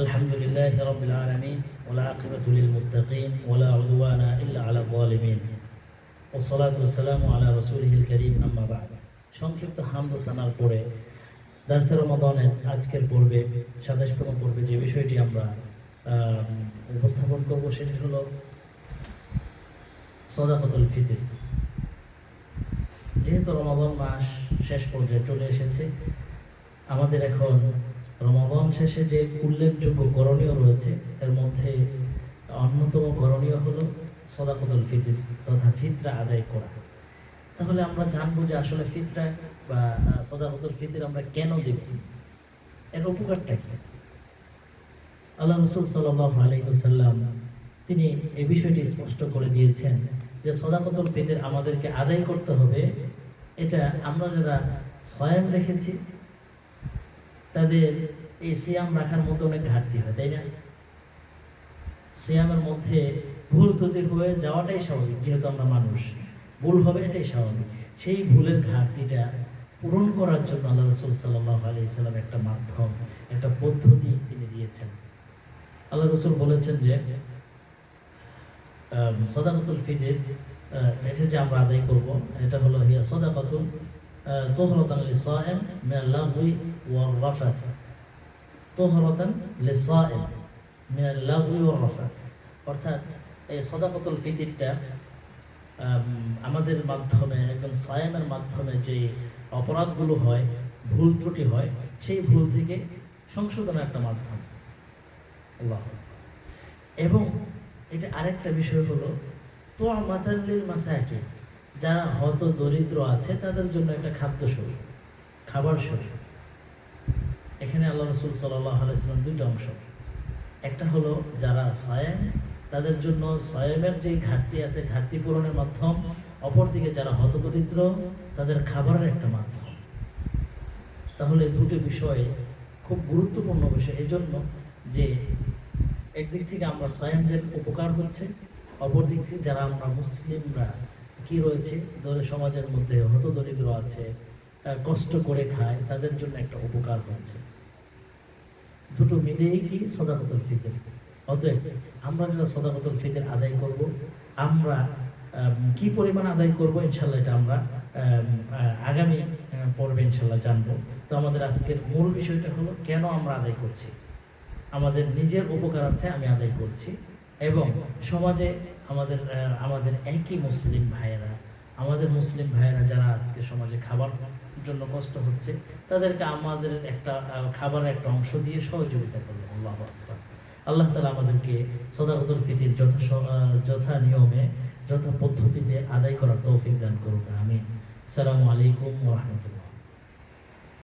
الحمد لله رب العالمين والعاقبة للمتقين ولا عدوان إلا على الظالمين والصلاة والسلام على رسوله الكريم أما بعد সংক্ষিপ্ত হামদ সানার পরে দারসে রমাদানের আজকের পর্বে ২৭তম পর্বে যে বিষয়টি আমরা উপস্থাপন করব সেটি হলো সাদাকাতুল ফিতর। যেহেতু রমাদান মাস শেষ পর্যায়ে চলে এসেছে, আমাদের এখন রমাদান শেষে যে উল্লেখযোগ্য করণীয় রয়েছে এর মধ্যে অন্যতম করণীয় হলো সাদাকাতুল ফিতর তথা ফিতরা আদায় করা। তাহলে আমরা জানবো যে আসলে ফিতরা বা সাদাকাতুল ফিতর আমরা কেন দেব, এর উপকারটা কি। আল্লাহ রাসূল সাল্লাল্লাহু আলাইহি ওয়াসাল্লাম তিনি এই বিষয়টি স্পষ্ট করে দিয়েছেন যে সাদাকাতুল ফিতর আমাদেরকে আদায় করতে হবে। এটা আমরা যারা সিয়াম রেখেছি তাদের এই সিয়াম রাখার মধ্যে অনেক ঘাটতি হয়, তাই না? সিয়ামের মধ্যে ভুল ত্রুটি হয়ে যাওয়াটাই স্বাভাবিক, যেহেতু আমরা মানুষ, ভুল হবে এটাই স্বাভাবিক। সেই ভুলের ঘাটতিটা পূরণ করার জন্য আল্লাহ রাসূল সাল্লাল্লাহু আলাইহি ওয়াসাল্লাম একটা মাধ্যম, একটা পদ্ধতি তিনি দিয়েছেন। আল্লাহ রাসূল বলেছেন যে সাদাকাতুল ফিতর এটা যে আমরা আদায় করব, এটা হলো হিয়া সাদাকাতুন তুহরাতান লিসাইম মিনাল লাগwi ওয়ার রাফাথ। তুহরাতান লিসাইম মিনাল লাগwi ওয়ার রাফাথ, অর্থাৎ এই সাদাকাতুল ফিতরটা আমাদের মাধ্যমে, একদম সায়ামের মাধ্যমে যে অপরাধগুলো হয়, ভুল ত্রুটি হয়, সেই ভুল থেকে সংশোধনের একটা মাধ্যম। আল্লাহ। এবং এটা আরেকটা বিষয় হলো তুআমাতাল লিল মাসাকিন, যারা হত দরিদ্র আছে তাদের জন্য একটা খাদ্য শরীর, খাবার শরীর। এখানে আল্লাহ রাসূল সাল্লাল্লাহু আলাইহি ওয়াসাল্লাম দুটো অংশ, একটা হলো যারা সায়াম, তাদের জন্য সায়ামের যে ঘাটতি আছে ঘাটতি পূরণের মাধ্যম, অপরদিকে যারা হত দরিদ্র তাদের খাবারের একটা মাধ্যম। তাহলে দুটো বিষয় খুব গুরুত্বপূর্ণ বিষয়, এজন্য যে একদিক থেকে আমরা সায়ামদের উপকার হচ্ছে, অপর দিক থেকে যারা আমরা মুসলিমরা কি রয়েছে সমাজের মধ্যে হত দরিদ্র আছে, কষ্ট করে খায়, তাদের জন্য একটা উপকার হচ্ছে। দুটো মিলিয়েই কি সাদাকাতুল ফিতর। অতএব আমরা যারা সাদাকাতুল ফিতর আদায় করব, আমরা কি পরিমাণ আদায় করব ইনশাল্লাহ এটা আমরা আগামী পর্বে ইনশাল্লাহ জানবো। তো আমাদের আজকের মূল বিষয়টা হলো কেন আমরা আদায় করছি। আমাদের নিজের উপকারার্থে আমি আদায় করছি, এবং সমাজে আমাদের একই মুসলিম ভাইয়েরা যারা আজকে সমাজে খাবার জন্য কষ্ট হচ্ছে, তাদেরকে আমাদের একটা খাবারের একটা অংশ দিয়ে সহযোগিতা করবো। আল্লাহু আকবার। আল্লাহ তাআলা আমাদেরকে সাদাকাতুল ফিতর যথা নিয়মে, যথা পদ্ধতিতে আদায় করার তৌফিক দান করুন। আমিন। আসসালামু আলাইকুম ওয়া রাহমাতুল্লাহ।